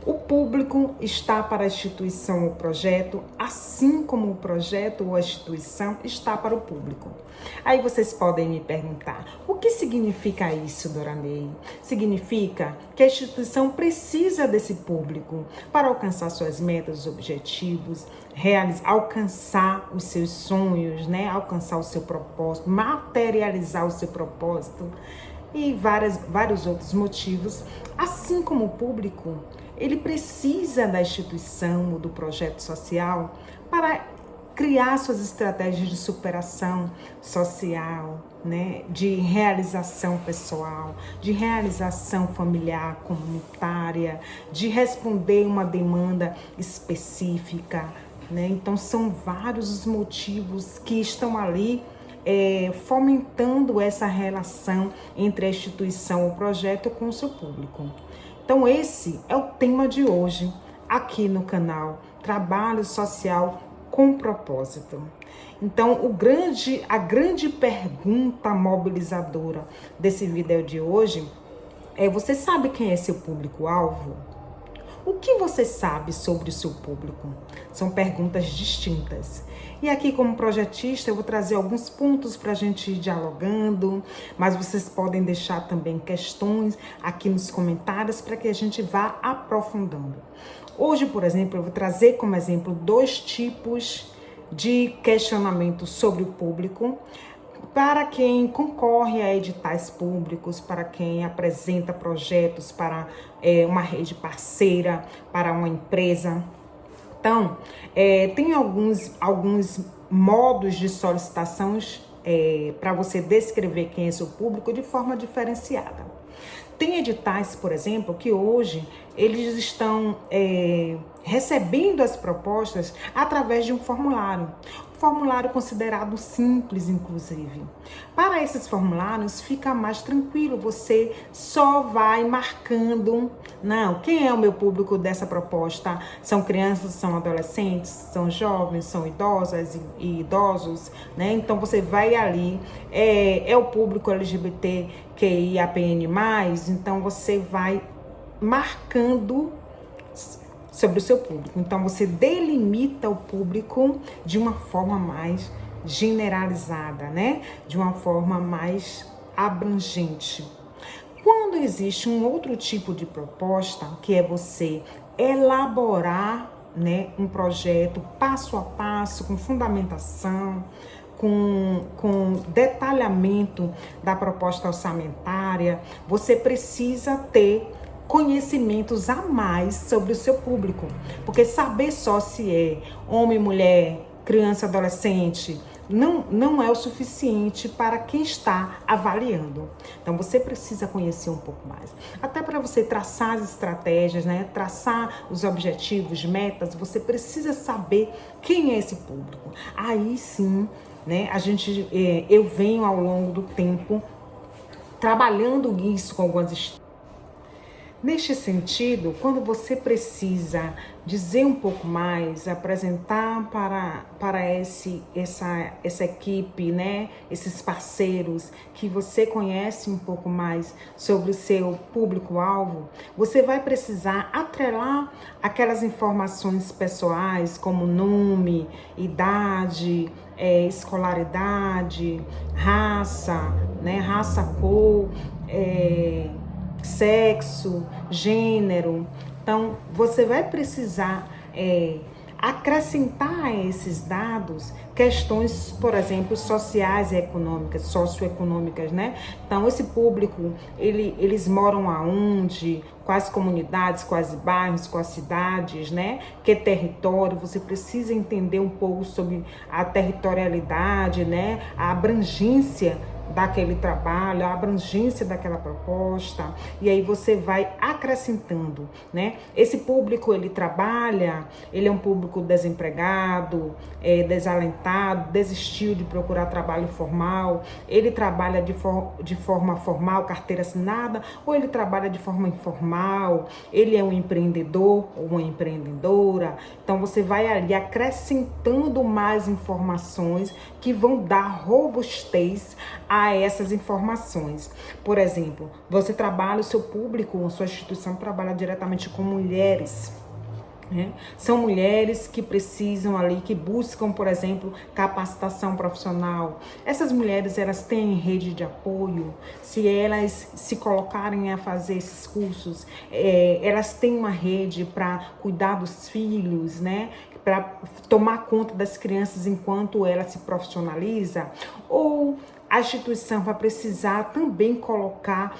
O público está para a instituição ou projeto, assim como o projeto ou a instituição está para o público. Aí vocês podem me perguntar, o que significa isso, Doranei? Significa que a instituição precisa desse público para alcançar suas metas, objetivos, alcançar os seus sonhos, né? Alcançar o seu propósito, materializar o seu propósito e vários outros motivos, assim como o público. Ele precisa da instituição ou do projeto social para criar suas estratégias de superação social, né? De realização pessoal, de realização familiar, comunitária, de responder uma demanda específica, né? Então são vários os motivos que estão ali fomentando essa relação entre a instituição ou projeto com o seu público. Então esse é o tema de hoje, aqui no canal Trabalho Social com Propósito. Então a grande pergunta mobilizadora desse vídeo de hoje é: você sabe quem é seu público-alvo? O que você sabe sobre o seu público? São perguntas distintas. E aqui, como projetista, eu vou trazer alguns pontos para a gente ir dialogando, mas vocês podem deixar também questões aqui nos comentários para que a gente vá aprofundando. Hoje, por exemplo, eu vou trazer como exemplo 2 tipos de questionamento sobre o público, para quem concorre a editais públicos, para quem apresenta projetos para uma rede parceira, para uma empresa. Então, tem alguns modos de solicitações para você descrever quem é seu público de forma diferenciada. Tem editais, por exemplo, que hoje eles estão recebendo as propostas através de um formulário considerado simples, inclusive. Para esses formulários fica mais tranquilo, você só vai marcando, não, quem é o meu público dessa proposta? São crianças, são adolescentes, são jovens, são idosas e idosos, né? Então você vai ali, é o público LGBTQIAPN+, então você vai marcando sobre o seu público. Então você delimita o público de uma forma mais generalizada, né? De uma forma mais abrangente. Quando existe um outro tipo de proposta, que é você elaborar, né, um projeto passo a passo, com fundamentação, com detalhamento da proposta orçamentária, você precisa ter conhecimentos a mais sobre o seu público, porque saber só se é homem, mulher, criança, adolescente, não é o suficiente para quem está avaliando. Então você precisa conhecer um pouco mais, até para você traçar as estratégias, né? Traçar os objetivos, metas, você precisa saber quem é esse público. Aí sim, né? Eu venho ao longo do tempo trabalhando isso com algumas. Neste sentido, quando você precisa dizer um pouco mais, apresentar para essa equipe, né, esses parceiros que você conhece um pouco mais sobre o seu público-alvo, você vai precisar atrelar aquelas informações pessoais como nome, idade, escolaridade, raça, né, cor, sexo, gênero. Então, você vai precisar acrescentar a esses dados questões, por exemplo, sociais e econômicas, socioeconômicas, né? Então, esse público, eles moram aonde? Quais comunidades, quais bairros, quais cidades, né? Que território? Você precisa entender um pouco sobre a territorialidade, né? A abrangência daquele trabalho, a abrangência daquela proposta, e aí você vai acrescentando, né? Esse público, ele é um público desempregado, desalentado, desistiu de procurar trabalho formal, ele trabalha de forma formal, carteira assinada, ou ele trabalha de forma informal, ele é um empreendedor ou uma empreendedora. Então você vai ali acrescentando mais informações que vão dar robustez a essas informações. Por exemplo, você trabalha, o seu público, a sua instituição trabalha diretamente com mulheres. São mulheres que precisam ali, que buscam, por exemplo, capacitação profissional. Essas mulheres, elas têm rede de apoio. Se elas se colocarem a fazer esses cursos, elas têm uma rede para cuidar dos filhos, né? Para tomar conta das crianças enquanto ela se profissionaliza, ou a instituição vai precisar também colocar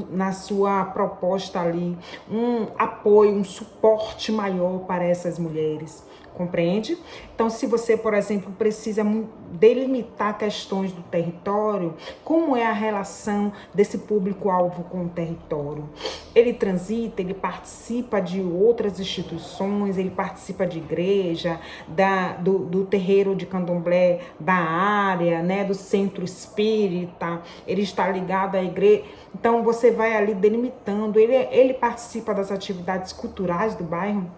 na sua proposta ali um apoio, um suporte maior para essas mulheres. Compreende? Então, se você, por exemplo, precisa delimitar questões do território, como é a relação desse público-alvo com o território? Ele transita, ele participa de outras instituições, ele participa de igreja, do terreiro de candomblé da área, né, do centro espírita, ele está ligado à igreja. Então, você vai ali delimitando, ele participa das atividades culturais do bairro,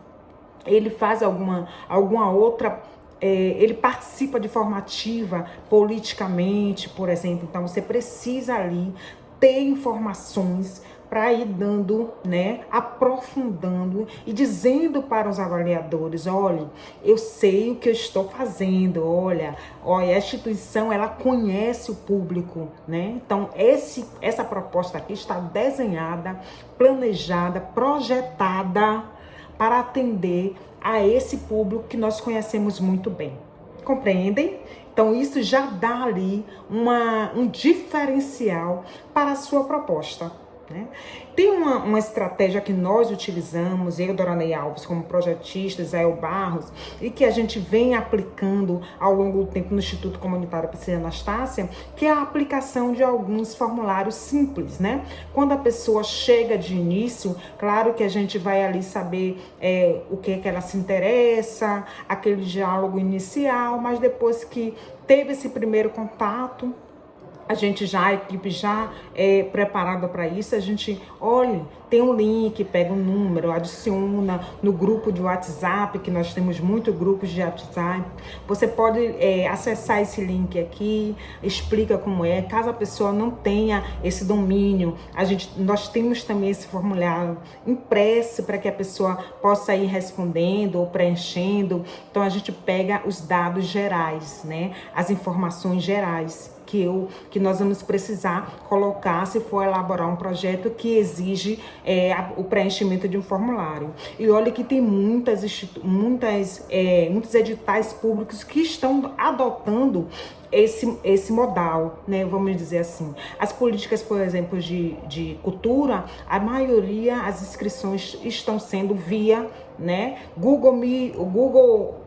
ele faz alguma outra, ele participa de forma ativa politicamente, por exemplo. Então, você precisa ali ter informações para ir dando, né, aprofundando e dizendo para os avaliadores: olha, eu sei o que eu estou fazendo, olha, a instituição, ela conhece o público, né? Então, essa proposta aqui está desenhada, planejada, projetada para atender a esse público que nós conhecemos muito bem. Compreendem? Então, isso já dá ali um diferencial para a sua proposta, né? Tem uma estratégia que nós utilizamos, eu, Doranei Alves, como projetista, Israel Barros, e que a gente vem aplicando ao longo do tempo no Instituto Comunitário Priscila Anastácia, que é a aplicação de alguns formulários simples, né? Quando a pessoa chega de início, claro que a gente vai ali saber o que é que ela se interessa, aquele diálogo inicial, mas depois que teve esse primeiro contato, a equipe já é preparada para isso, a gente, olha, tem um link, pega um número, adiciona no grupo de WhatsApp, que nós temos muitos grupos de WhatsApp. Você pode acessar esse link aqui, explica como é. Caso a pessoa não tenha esse domínio, nós temos também esse formulário impresso para que a pessoa possa ir respondendo ou preenchendo. Então, a gente pega os dados gerais, né? As informações gerais que nós vamos precisar colocar se for elaborar um projeto que exige o preenchimento de um formulário. E olha que tem muitos editais públicos que estão adotando esse modal, né? Vamos dizer assim. As políticas, por exemplo, de cultura, a maioria, as inscrições estão sendo via, né, Google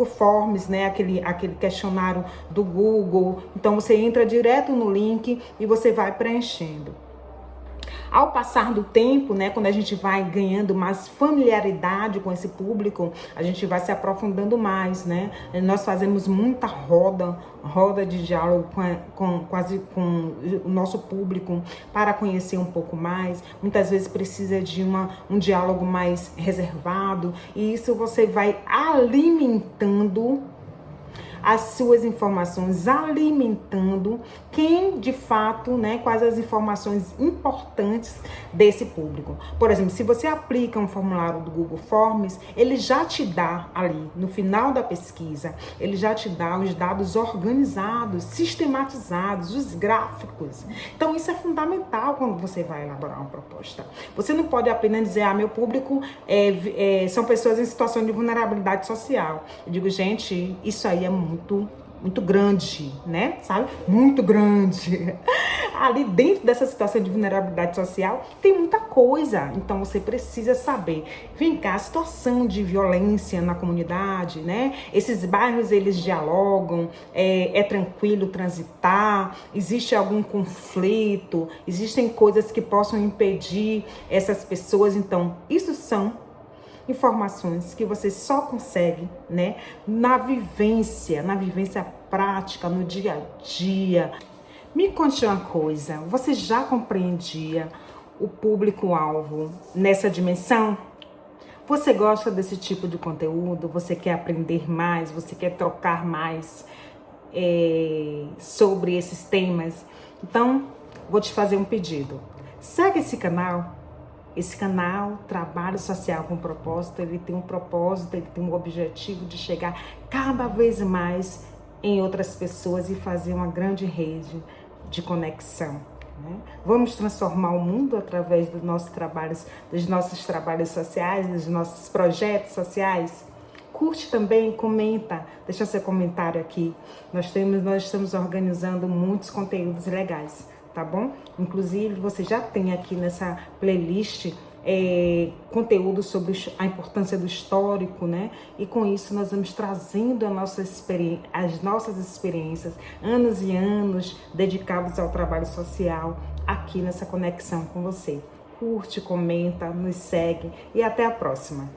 Forms, né? Aquele questionário do Google. Então, você entra direto no link e você vai preenchendo. Ao passar do tempo, né, quando a gente vai ganhando mais familiaridade com esse público, a gente vai se aprofundando mais, né? Nós fazemos muita roda de diálogo com o nosso público para conhecer um pouco mais. Muitas vezes precisa de um diálogo mais reservado, e isso você vai alimentando as suas informações, alimentando quem de fato, né, quais as informações importantes desse público. Por exemplo, se você aplica um formulário do Google Forms, ele já te dá ali, no final da pesquisa, ele já te dá os dados organizados, sistematizados, os gráficos. Então, isso é fundamental quando você vai elaborar uma proposta. Você não pode apenas dizer, meu público são pessoas em situação de vulnerabilidade social. Eu digo, gente, isso aí é muito grande, né? Sabe? Muito grande. Ali dentro dessa situação de vulnerabilidade social tem muita coisa. Então você precisa saber. Vem cá, a situação de violência na comunidade, né? Esses bairros, eles dialogam, é tranquilo transitar, existe algum conflito, existem coisas que possam impedir essas pessoas. Então, isso são informações que você só consegue, né, na vivência prática, no dia a dia. Me conte uma coisa, você já compreendia o público-alvo nessa dimensão? Você gosta desse tipo de conteúdo? Você quer aprender mais? Você quer trocar mais sobre esses temas. Então, vou te fazer um pedido. Segue esse canal. Esse canal, Trabalho Social com Propósito, ele tem um propósito, ele tem um objetivo de chegar cada vez mais em outras pessoas e fazer uma grande rede de conexão. Né? Vamos transformar o mundo através dos nossos trabalhos sociais, dos nossos projetos sociais. Curte também, comenta, deixa seu comentário aqui. Nós estamos organizando muitos conteúdos legais, tá bom? Inclusive, você já tem aqui nessa playlist conteúdo sobre a importância do histórico, né? E com isso nós vamos trazendo as nossas experiências, anos e anos dedicados ao trabalho social, aqui nessa conexão com você. Curte, comenta, nos segue e até a próxima.